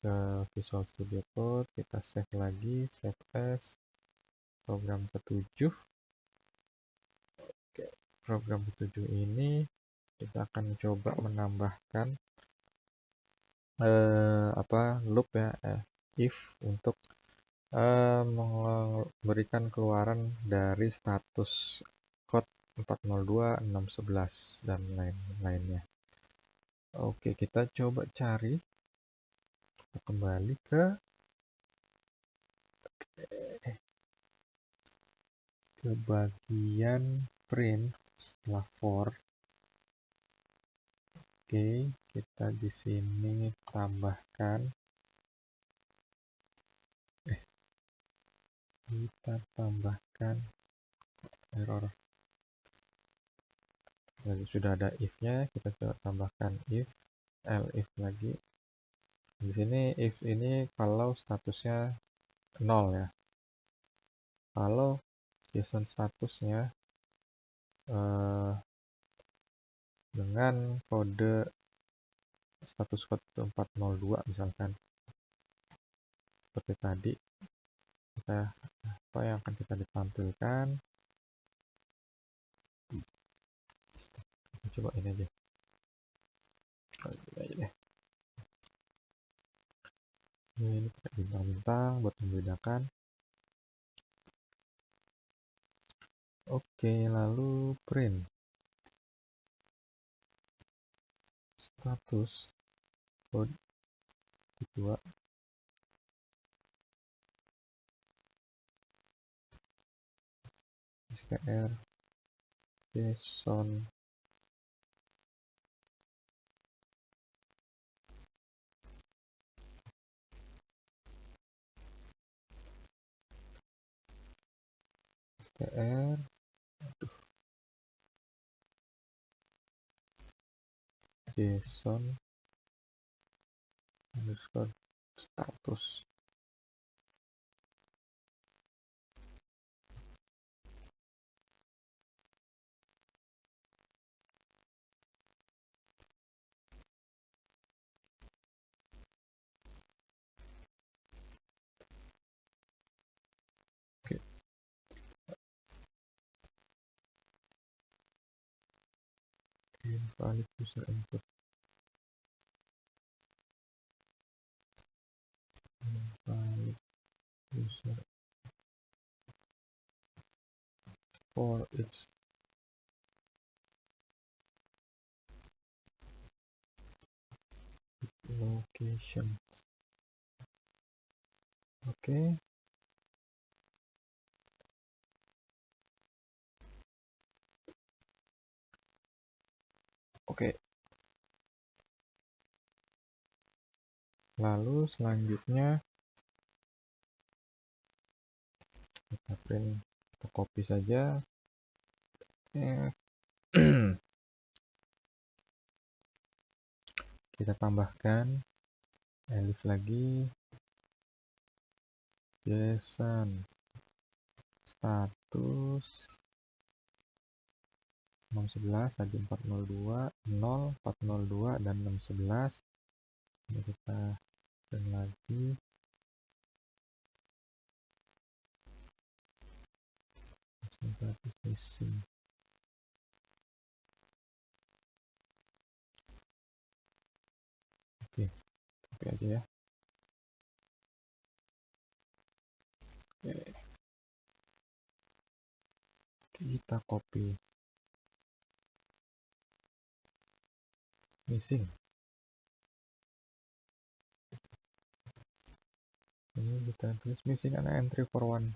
ke Visual Studio Code, kita save lagi, save as, program ke-7. Oke, program ke-7 ini kita akan coba menambahkan loop ya, if untuk memberikan keluaran dari status code 402, 611 dan lain-lainnya. Oke, kita coba cari. Kita kembali ke bagian print setelah for. Oke, kita di sini tambahkan error. Jadi sudah ada if-nya, kita coba tambahkan elif lagi. Di sini if ini kalau statusnya 0 ya. Kalau JSON statusnya dengan kode status code 402 misalkan, seperti tadi, apa yang akan kita ditampilkan. Coba ini aja. Ini pakai bintang-bintang buat membedakan. Oke, lalu print status code 2 str JSON str JSON underscore status. Oke. Invalid user input. Invalid user for its location. Oke. Oke. Lalu selanjutnya kita print, kita copy saja. Kita tambahkan elif lagi, JSON status 611 tadi 402 0 402 dan 611. Ini kita print lagi. Status missing. Oke aja ya. Oke. Kita copy missing. Ini kita tulis missing an entry for one.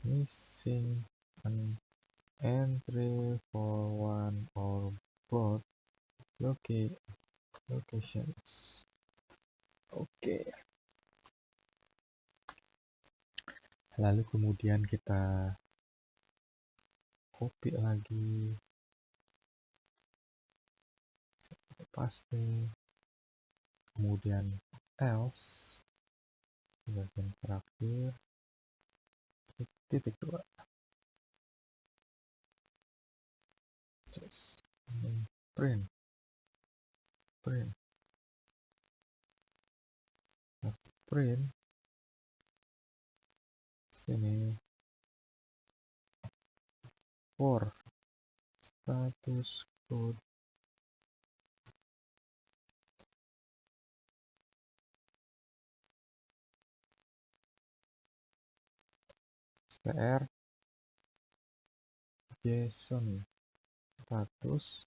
Missing an entry for one or both locations. Oke. Lalu kemudian kita copy lagi, paste, kemudian else bagian terakhir titik 2. Print sini for status code str JSON status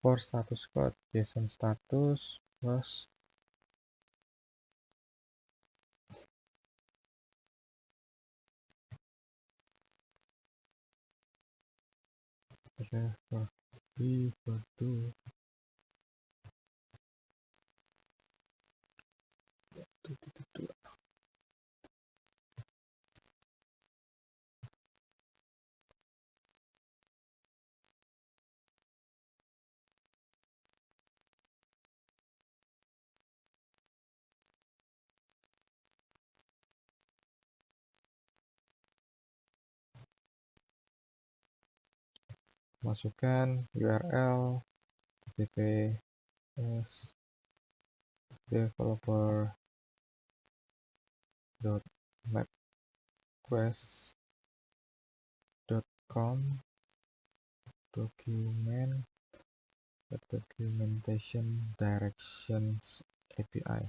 for status code JSON status plus refer to masukkan URL https developer.mapquest.com documentation directions API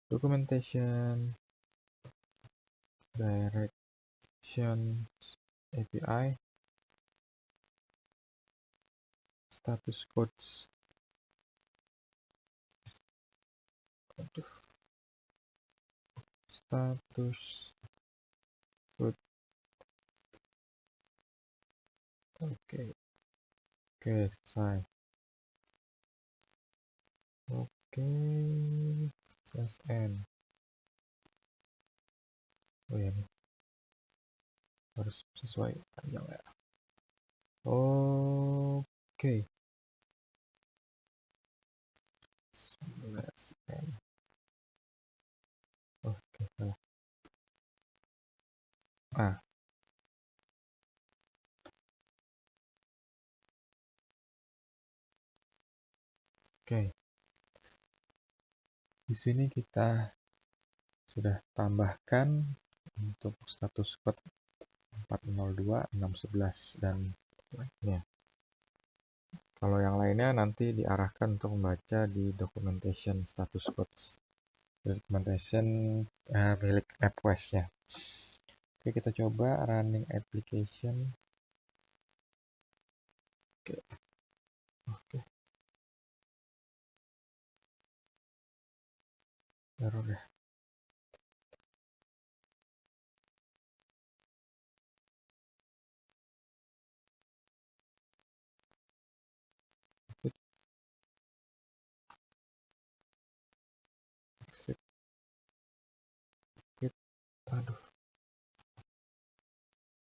documentation directions API status codes status code oke selesai. Oke, selesai. Oh ya, harus sesuai panjang ya. Oke, 11M. Oke, salah. Oke. Di sini kita sudah tambahkan untuk status code 402, 611 dan lainnya. Kalau yang lainnya nanti diarahkan untuk membaca di documentation status codes. Documentation milik MapQuest-nya. Oke, kita coba running application. Oke. Error deh. Aduh.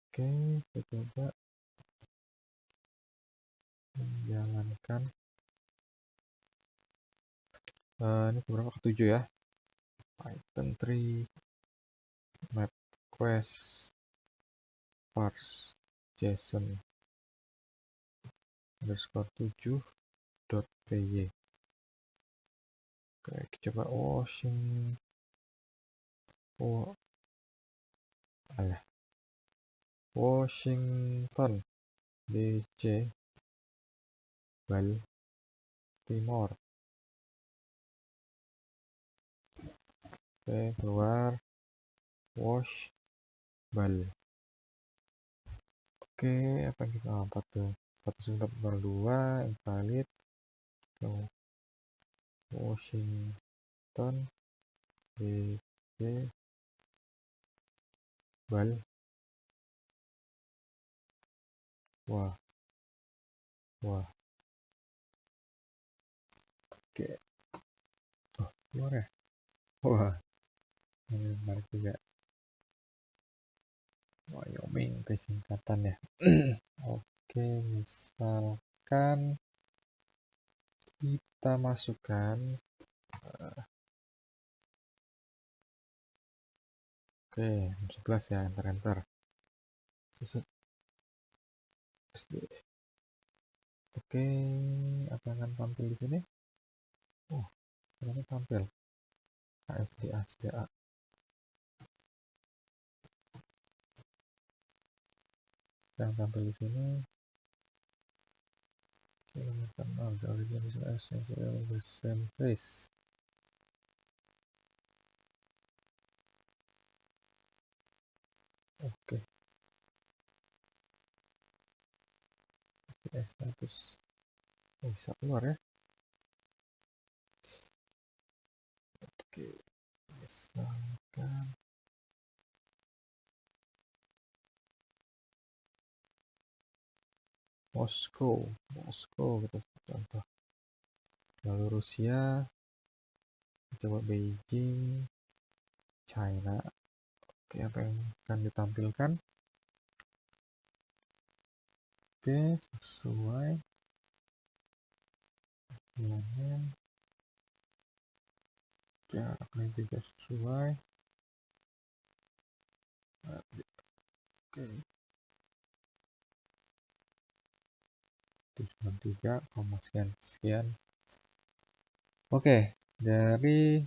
Oke, kita coba menjalankan. Ini berapa? Ke-7 ya. Python 3 MapQuest parse JSON _7.py. Oke, kita coba Washington DC Baltimore. Oke, keluar wash bal. Oke, apa yang kita 402 invalid. Washington DC bal. Wah. Oke. Keluar ya. Wah, ini menarik juga. Wyoming itu singkatan ya. Oke, misalkan kita masukkan oke, 11 ya, enter. Oke, apa yang akan tampil di sini? Oh, ternyata tampil. SDA. Yang tampil di sini. Kilometer 0, the origin is essential the same place. Oke. status. Oh, bisa keluar ya. Oke, misalkan Moskow kita contoh. Lalu Rusia, coba Beijing, China. Oke, apa yang akan ditampilkan? Oke, sesuai. Jaraknya juga sesuai. Oke. 93, sekian. Oke, dari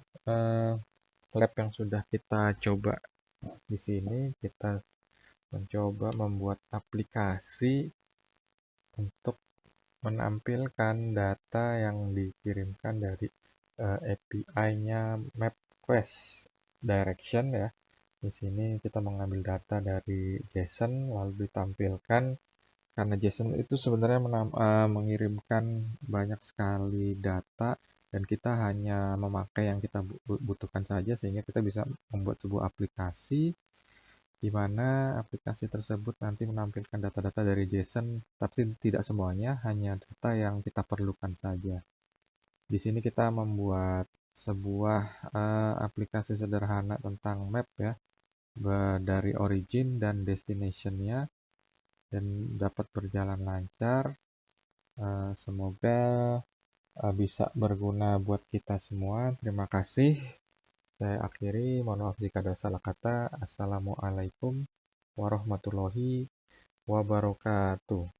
lab yang sudah kita coba di sini, kita mencoba membuat aplikasi untuk menampilkan data yang dikirimkan dari API-nya MapQuest Direction ya. Di sini kita mengambil data dari JSON lalu ditampilkan, karena JSON itu sebenarnya mengirimkan banyak sekali data dan kita hanya memakai yang kita butuhkan saja, sehingga kita bisa membuat sebuah aplikasi di mana aplikasi tersebut nanti menampilkan data-data dari JSON, tapi tidak semuanya, hanya data yang kita perlukan saja. Di sini kita membuat sebuah aplikasi sederhana tentang map ya, dari origin dan destination-nya, dan dapat berjalan lancar. Semoga bisa berguna buat kita semua. Terima kasih. Saya akhiri, mohon maaf jika ada salah kata. Assalamualaikum warahmatullahi wabarakatuh.